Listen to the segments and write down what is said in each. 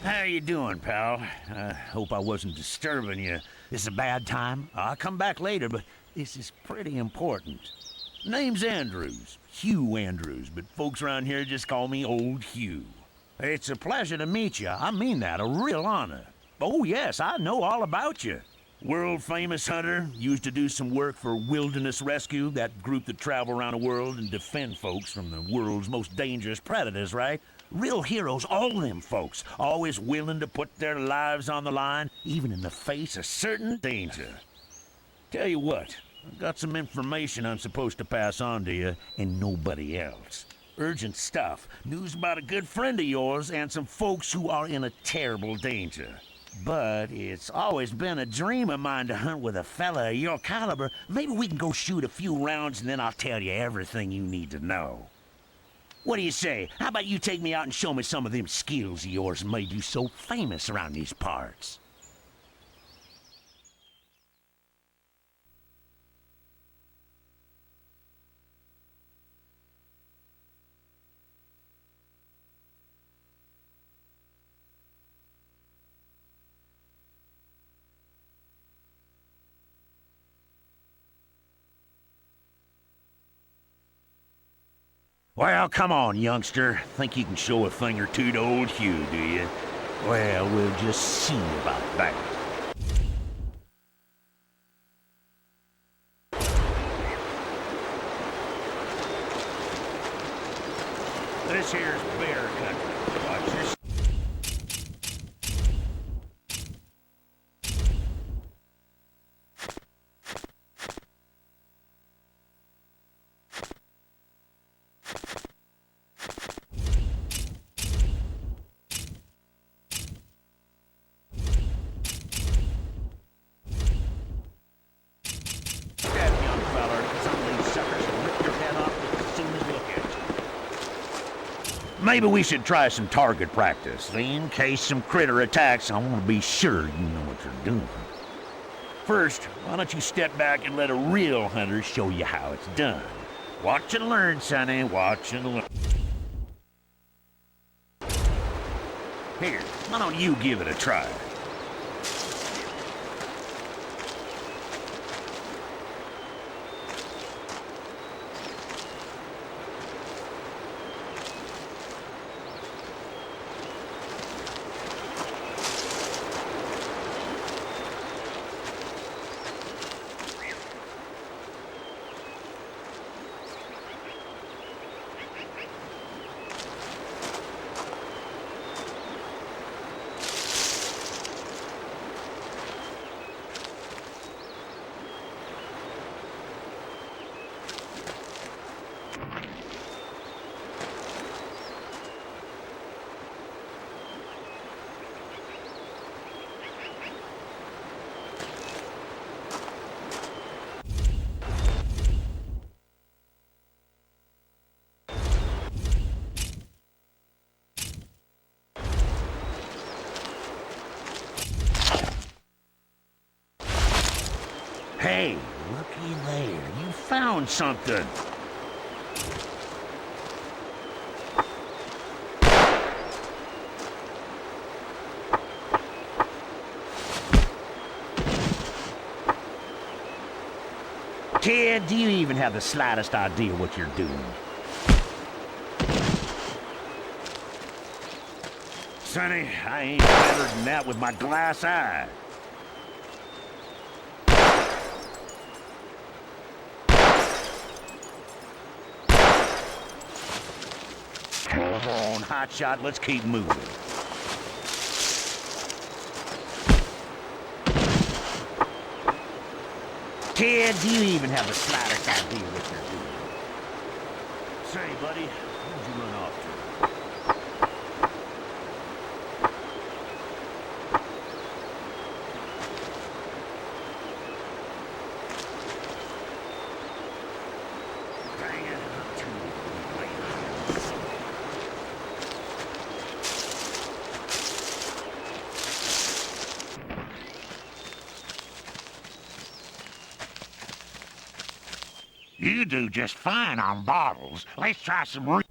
How you doing, pal? Hope I wasn't disturbing you. This is a bad time. I'll come back later, but this is pretty important. Name's Andrews. Hugh Andrews, but folks around here just call me Old Hugh. It's a pleasure to meet you. I mean that, a real honor. Oh yes, I know all about you. World-famous hunter, used to do some work for Wilderness Rescue, that group that travel around the world and defend folks from the world's most dangerous predators, right? Real heroes, all them folks, always willing to put their lives on the line, even in the face of certain danger. Tell you what, I've got some information I'm supposed to pass on to you, and nobody else. Urgent stuff, news about a good friend of yours and some folks who are in a terrible danger. But it's always been a dream of mine to hunt with a fella of your caliber. Maybe we can go shoot a few rounds and then I'll tell you everything you need to know. What do you say? How about you take me out and show me some of them skills of yours that made you so famous around these parts? Well, come on, youngster. Think you can show a thing or two to Old Hugh, do you? Well, we'll just see about that. This here's bear country. Watch your... Maybe we should try some target practice. In case some critter attacks, I want to be sure you know what you're doing. First, why don't you step back and let a real hunter show you how it's done. Watch and learn, sonny. Watch and learn. Here, why don't you give it a try? Hey, looky there. You found something. Kid, do you even have the slightest idea what you're doing? Sonny, I ain't better than that with my glass eye. Come on, hotshot, let's keep moving. Kid, do you even have the slightest idea what you're doing? Say, buddy, where'd you run off to? Dang it, I'm too late. You do just fine on bottles. Let's try some Why,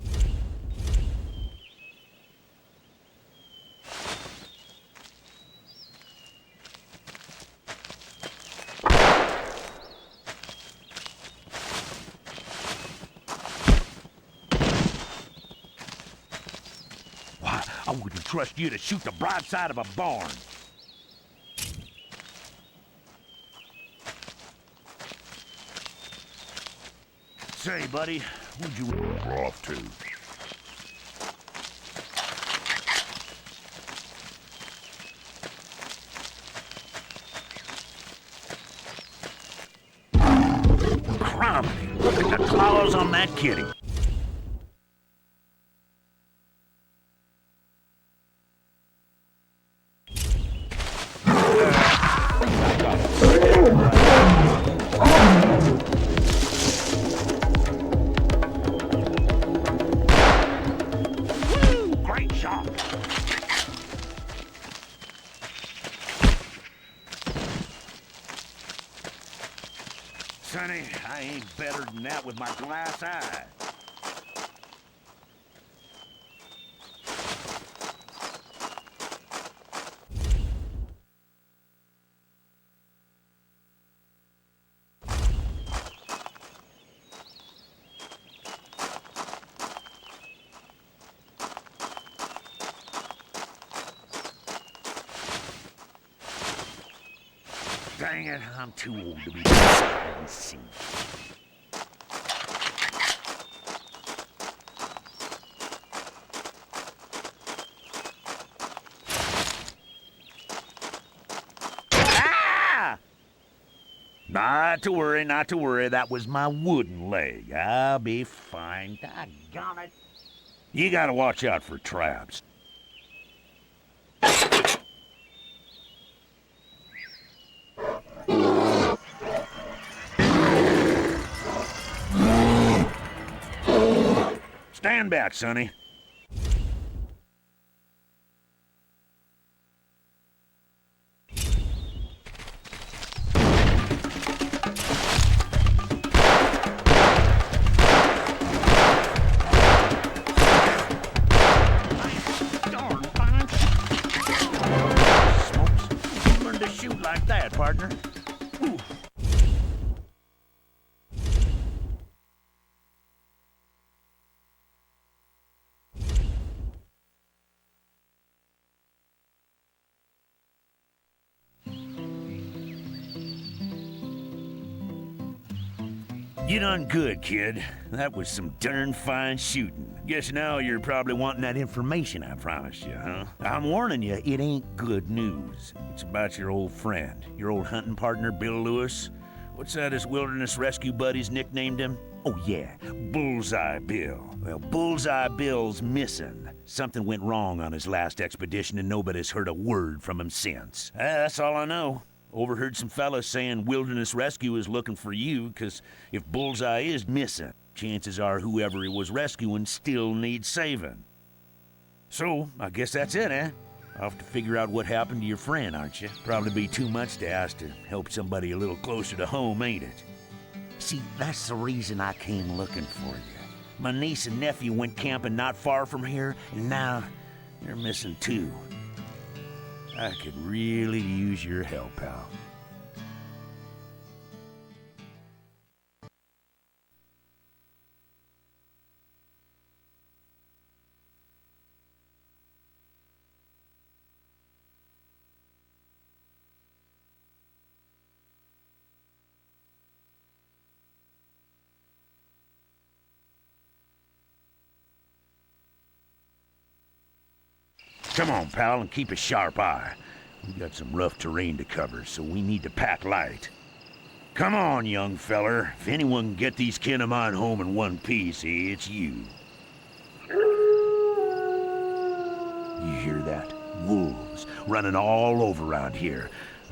I wouldn't trust you to shoot the broadside of a barn. Say, buddy, where'd you run off to? Crumbly, look at the claws on that kitty. great shot. Sonny, I ain't better than that with my glass eye. Dang it, I'm too old to be hide and seek. Ah! Not to worry, not to worry. That was my wooden leg. I'll be fine. Doggone it. You gotta watch out for traps. Stand back, Sonny. Darn fine. Smokes. You learn to shoot like that, partner. Ooh. You done good, kid. That was some darn fine shooting. Guess now you're probably wanting that information I promised you, huh? I'm warning you, it ain't good news. It's about your old friend, your old hunting partner, Bill Lewis. What's that his wilderness rescue buddies nicknamed him? Oh yeah, Bullseye Bill. Well, Bullseye Bill's missing. Something went wrong on his last expedition and nobody's heard a word from him since. That's all I know. Overheard some fellas saying Wilderness Rescue is looking for you, because if Bullseye is missing, chances are whoever he was rescuing still needs saving. So, I guess that's it, eh? Off to figure out what happened to your friend, aren't you? Probably be too much to ask to help somebody a little closer to home, ain't it? See, that's the reason I came looking for you. My niece and nephew went camping not far from here, and now they're missing too. I could really use your help, pal. Come on, pal, and keep a sharp eye. We got some rough terrain to cover, so we need to pack light. Come on, young feller. If anyone can get these kin of mine home in one piece, it's you. You hear that? Wolves running all over around here.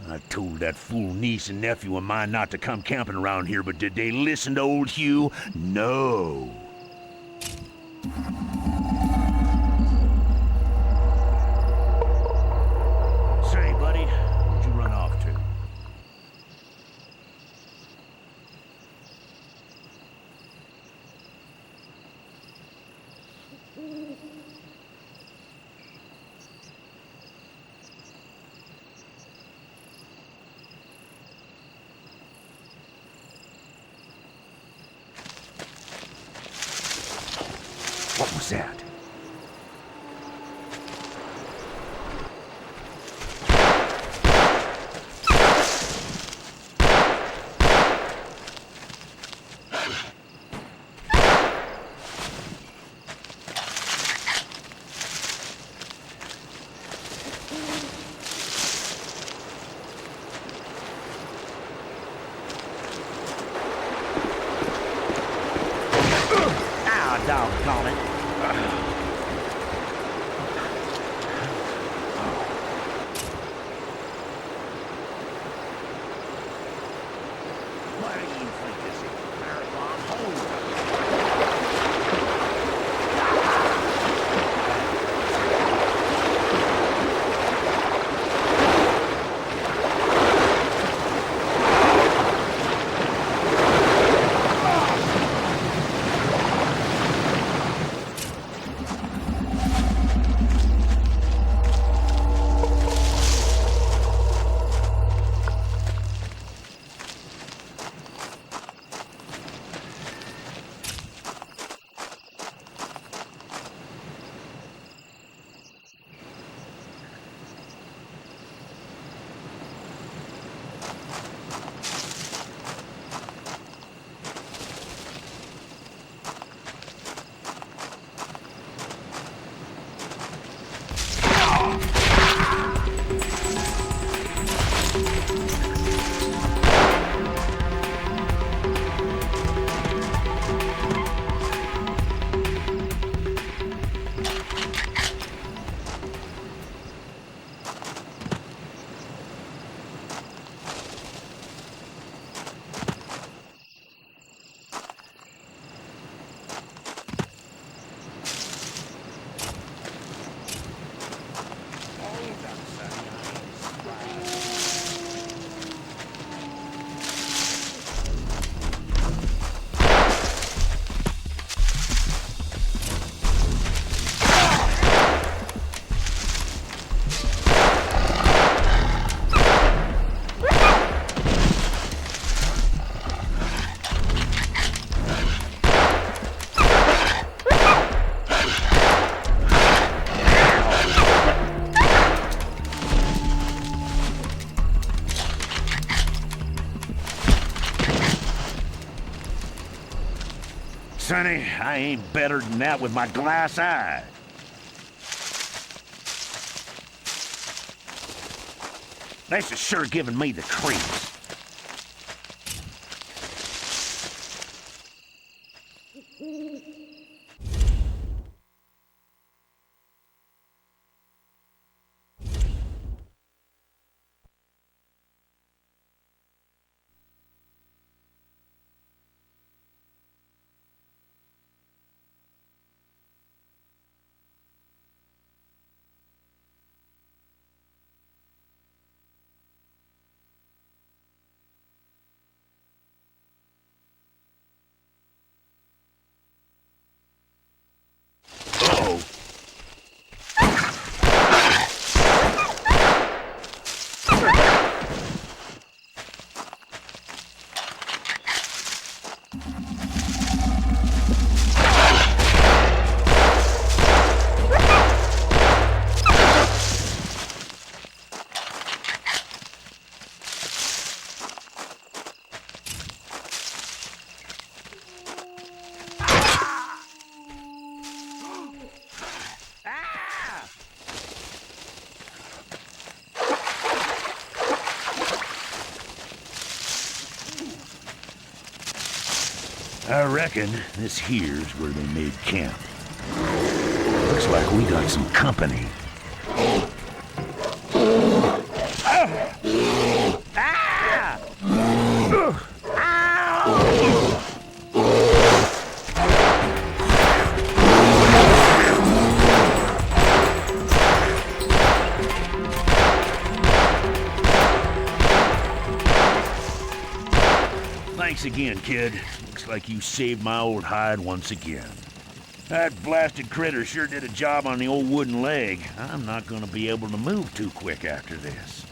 I told that fool niece and nephew of mine not to come camping around here, but did they listen to old Hugh? No. Say, buddy, where'd you run off to? What was that? Ah, doggone it. What do you think this is? Marathon hold? Sonny, I ain't better than that with my glass eye. This is sure giving me the creeps. Uh-oh. I reckon this here's where they made camp. Looks like we got some company. Thanks again, kid. Looks like you saved my old hide once again. That blasted critter sure did a job on the old wooden leg. I'm not gonna be able to move too quick after this.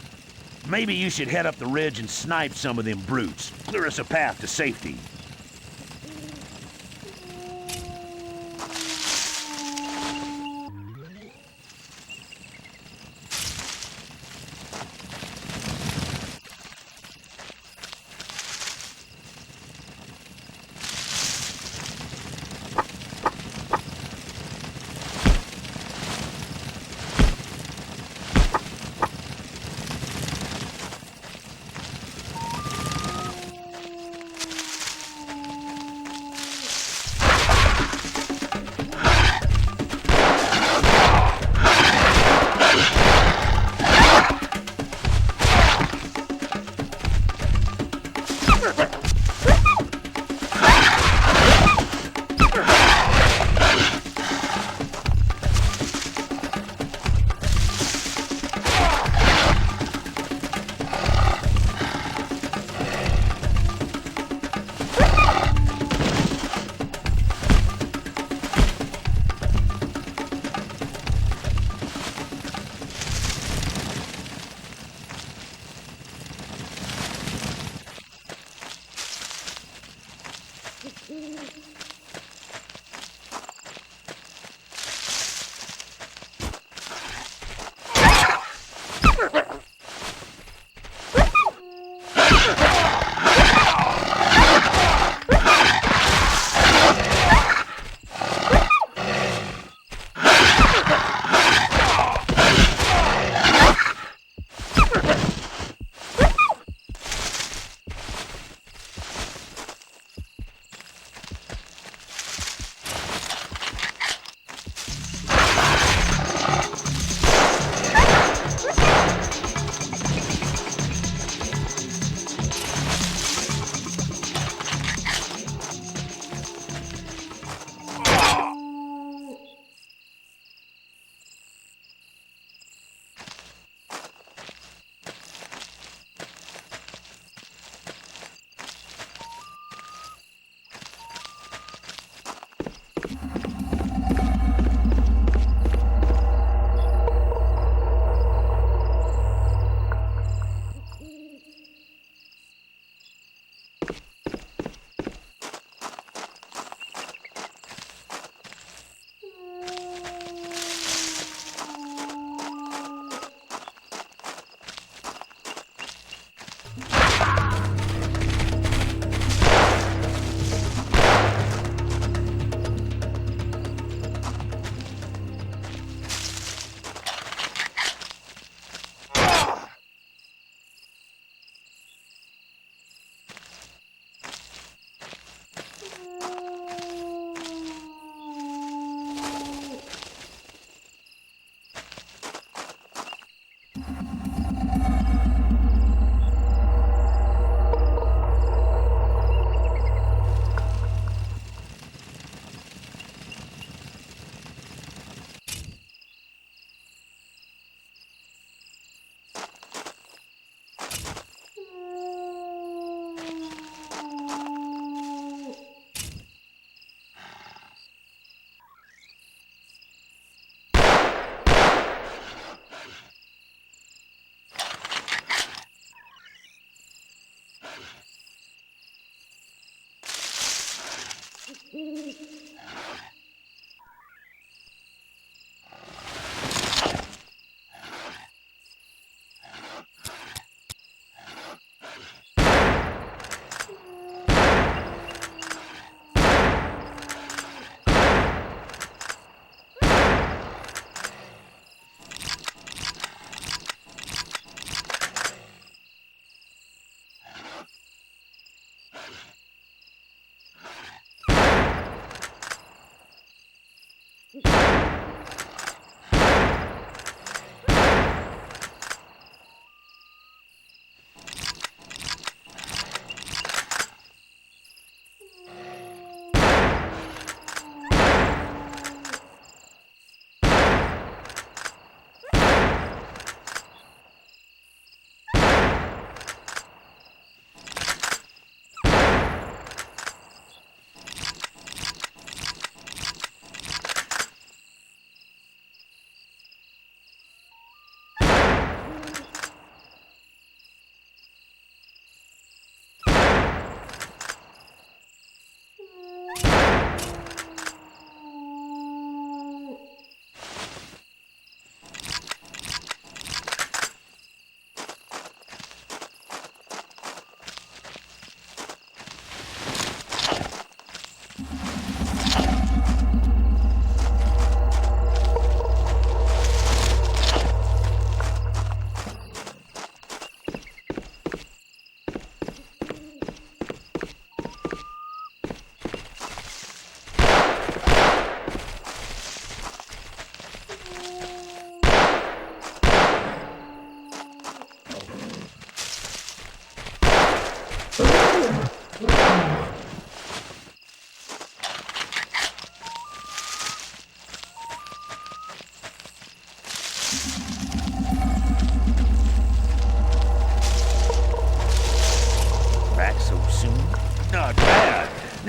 Maybe you should head up the ridge and snipe some of them brutes. Clear us a path to safety.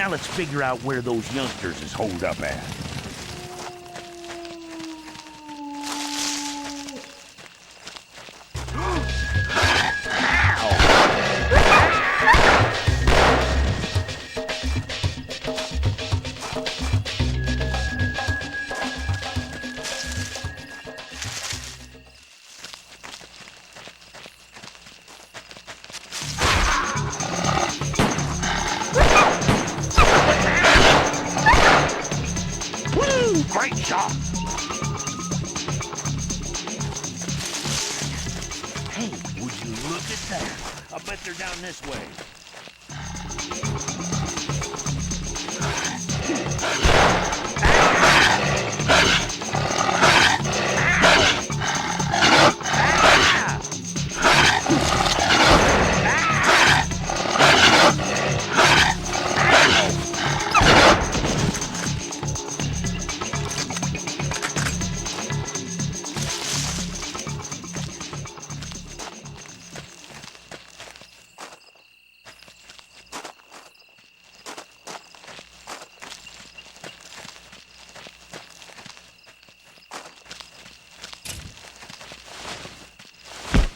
Now let's figure out where those youngsters is holed up at. Great shot. Hey, would you look at that? I bet they're down this way.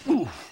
Oof.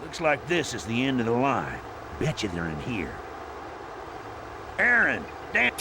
Looks like this is the end of the line. Bet you they're in here. Aaron, damn.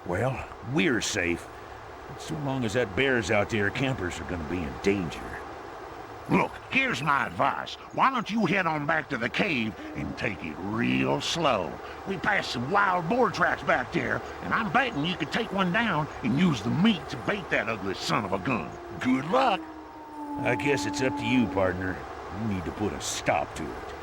Well, we're safe. So long as that bear's out there, campers are gonna be in danger. Look, here's my advice. Why don't you head on back to the cave and take it real slow? We passed some wild boar tracks back there, and I'm betting you could take one down and use the meat to bait that ugly son of a gun. Good luck. I guess it's up to you, partner. You need to put a stop to it.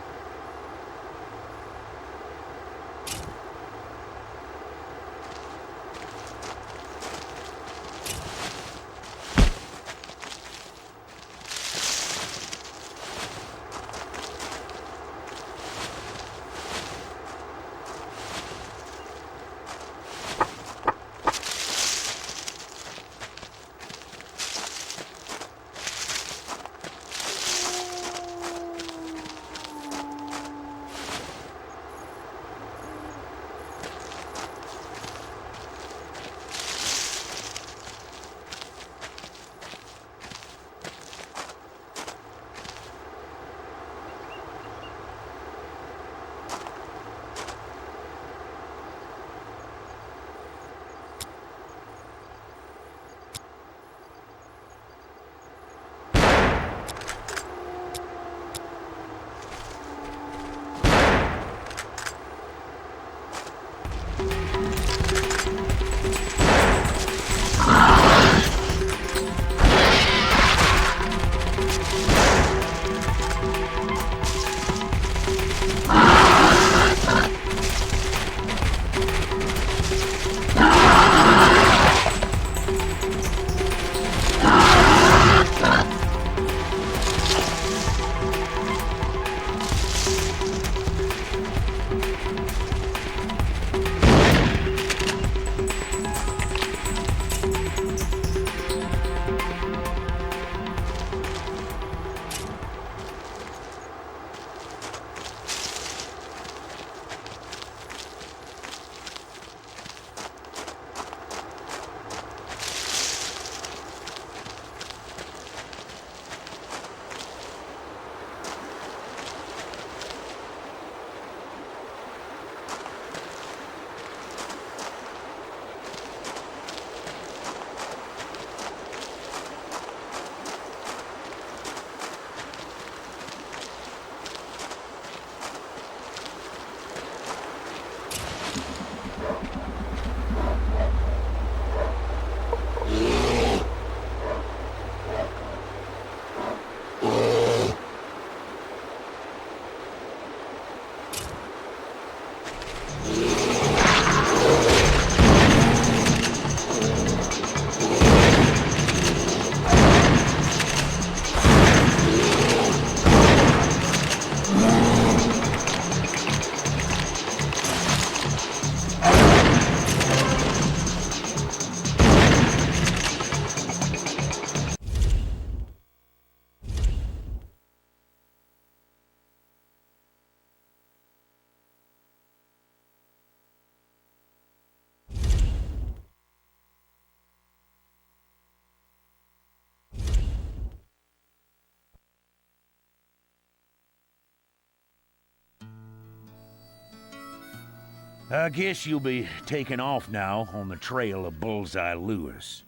I guess you'll be taking off now on the trail of Bullseye Lewis.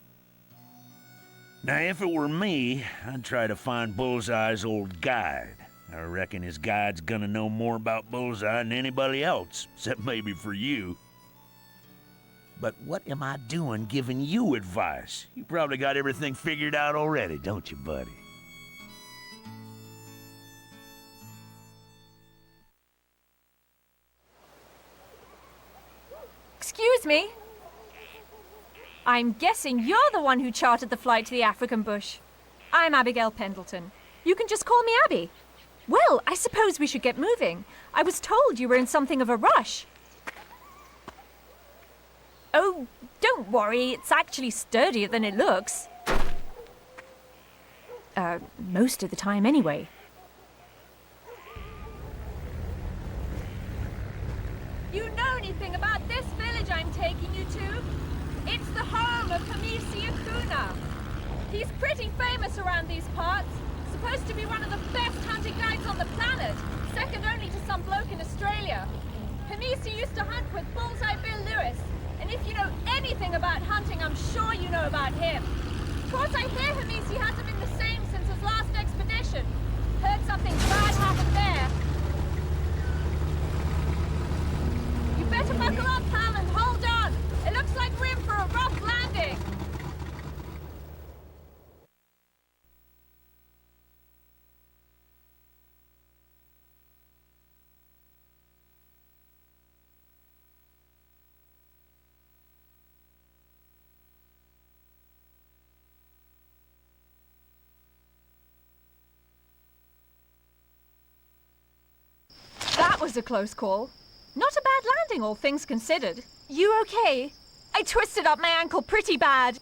Now, if it were me, I'd try to find Bullseye's old guide. I reckon his guide's gonna know more about Bullseye than anybody else, except maybe for you. But what am I doing giving you advice? You probably got everything figured out already, don't you, buddy? Excuse me? I'm guessing you're the one who chartered the flight to the African bush. I'm Abigail Pendleton. You can just call me Abby. Well, I suppose we should get moving. I was told you were in something of a rush. Oh, don't worry. It's actually sturdier than it looks. Most of the time anyway. You know anything about this village I'm taking you to? It's the home of ps2. He's pretty famous around these parts. Supposed to be one of the best hunting guides on the planet, second only to some bloke in Australia. Hamisi used to hunt with Bullseye Bill Lewis, and if you know anything about hunting, I'm sure you know about him. Of course, I hear Hamisi hasn't been the same since his last expedition. Heard something bad happened there. You better buckle up, pal, and hold on. It looks like we're in for a rough landing. That was a close call. Not a bad landing, all things considered. You okay? I twisted up my ankle pretty bad.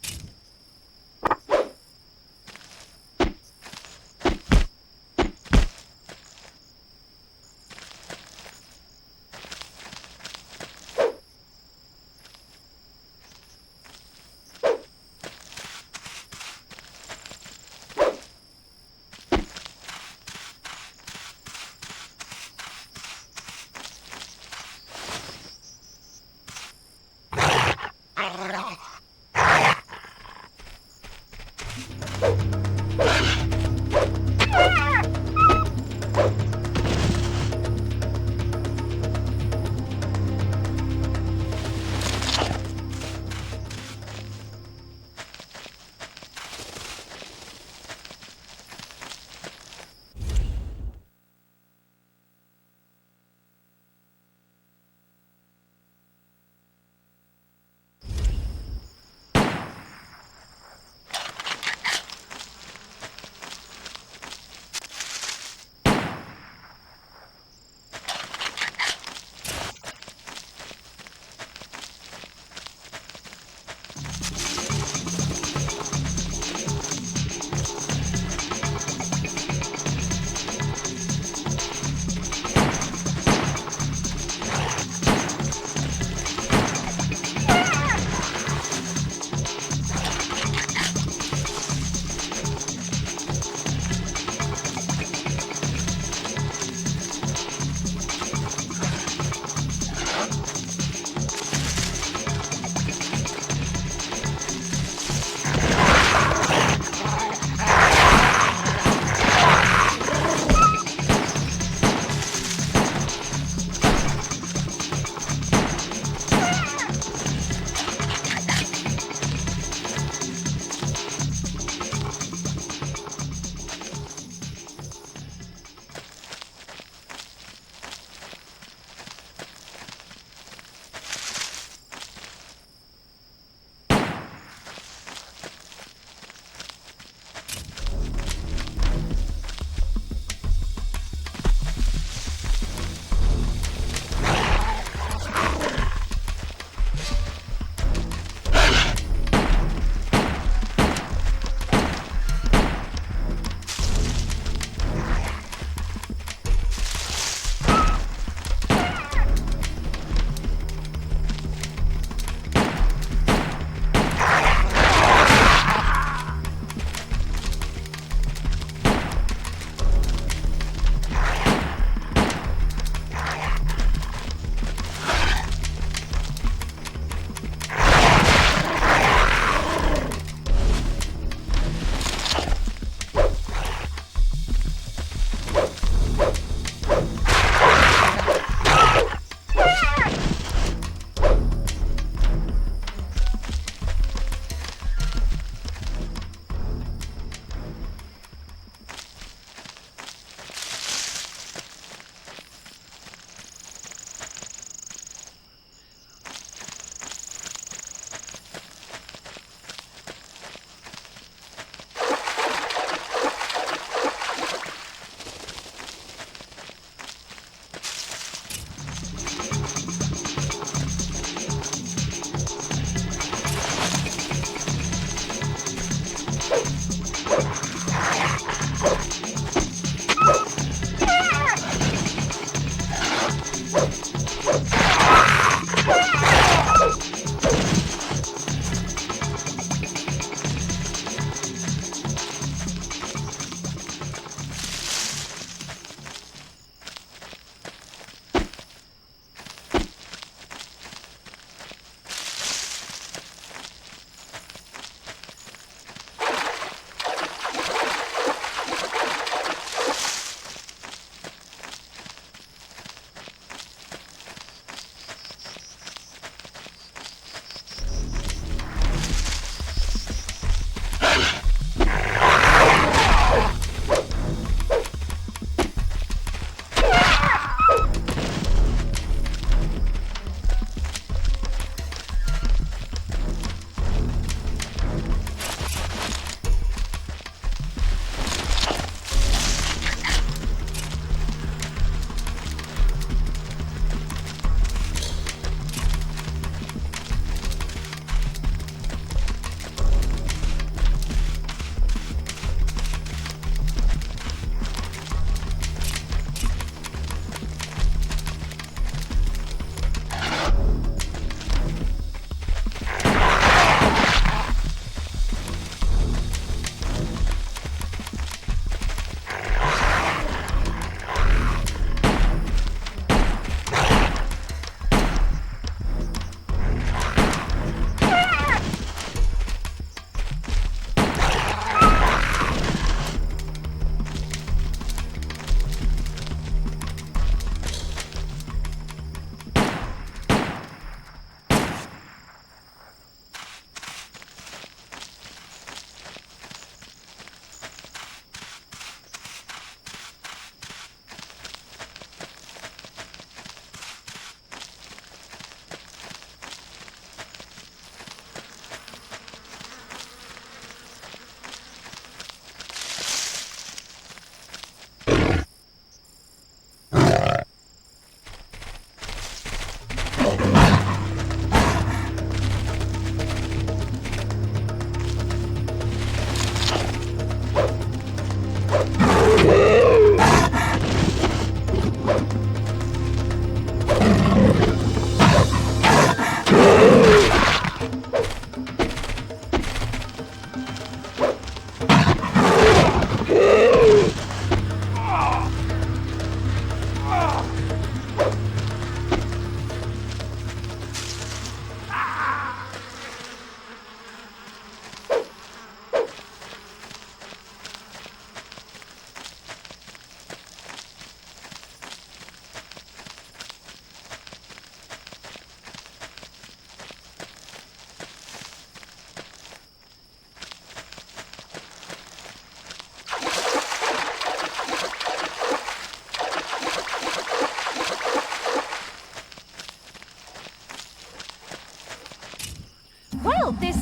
Well, this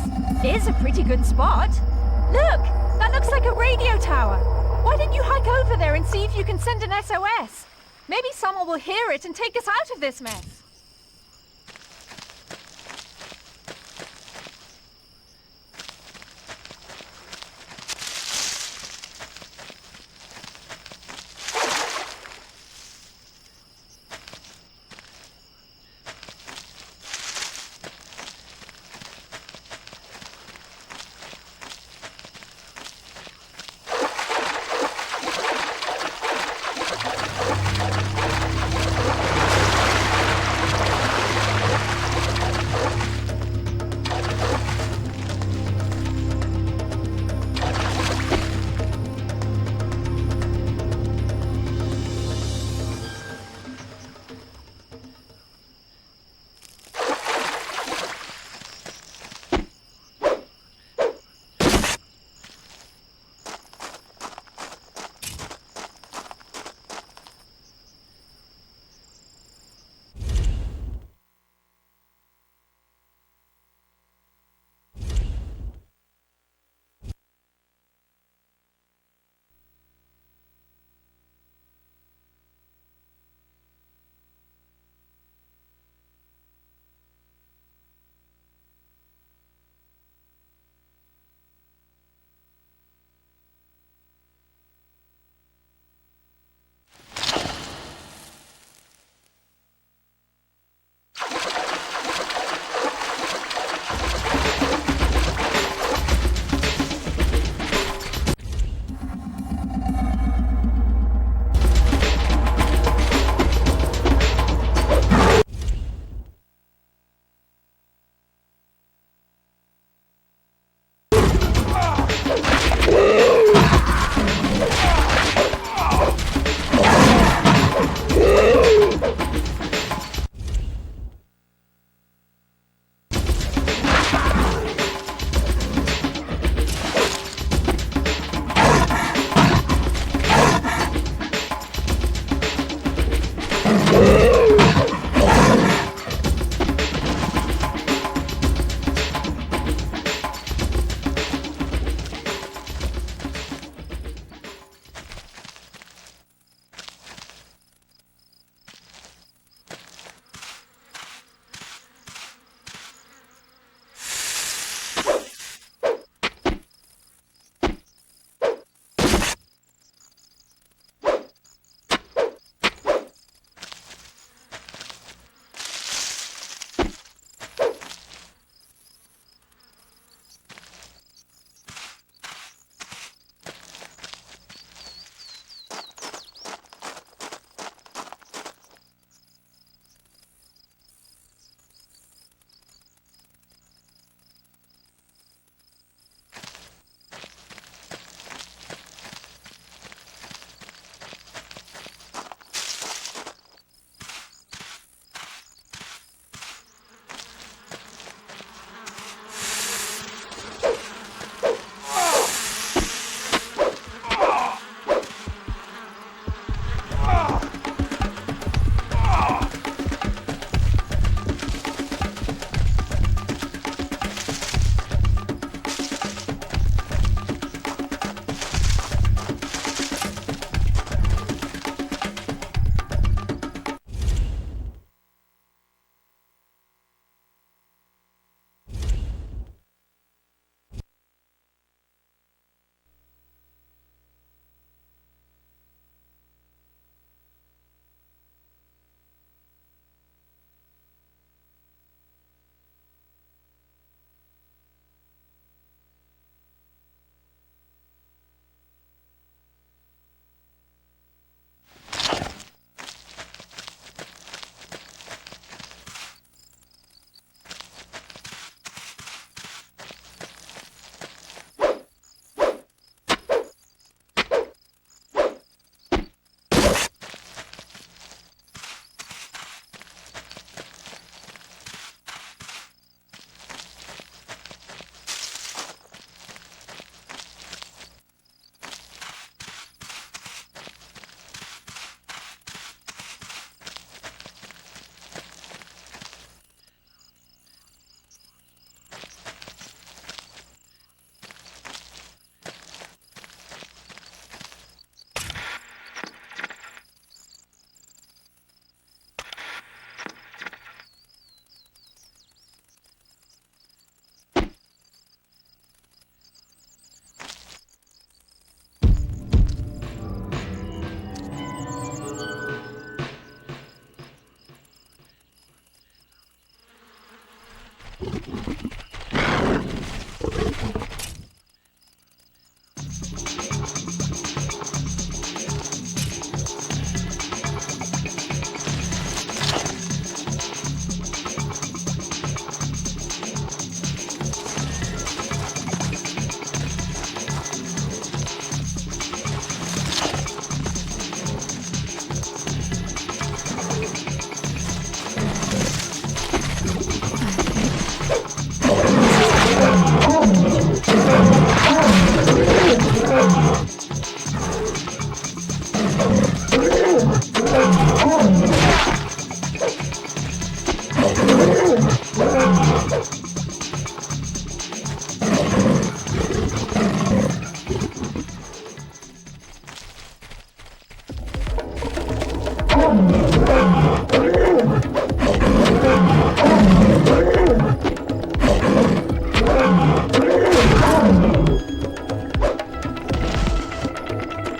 is a pretty good spot. Look, that looks like a radio tower. Why don't you hike over there and see if you can send an SOS? Maybe someone will hear it and take us out of this mess.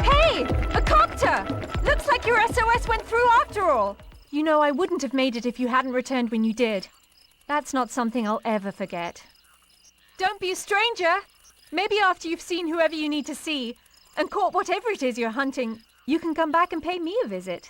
Hey! A copter! Looks like your SOS went through after all. You know, I wouldn't have made it if you hadn't returned when you did. That's not something I'll ever forget. Don't be a stranger. Maybe after you've seen whoever you need to see and caught whatever it is you're hunting, you can come back and pay me a visit.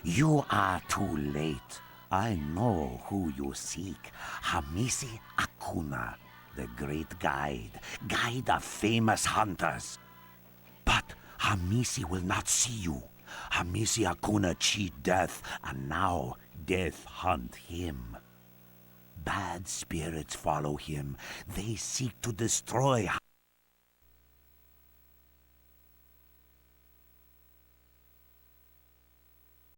You are too late. I know who you seek. Hamisi Akuna, the great guide of famous hunters. But Hamisi will not see you. Hamisi Akuna cheat death, and now death hunt him. Bad spirits follow him. They seek to destroy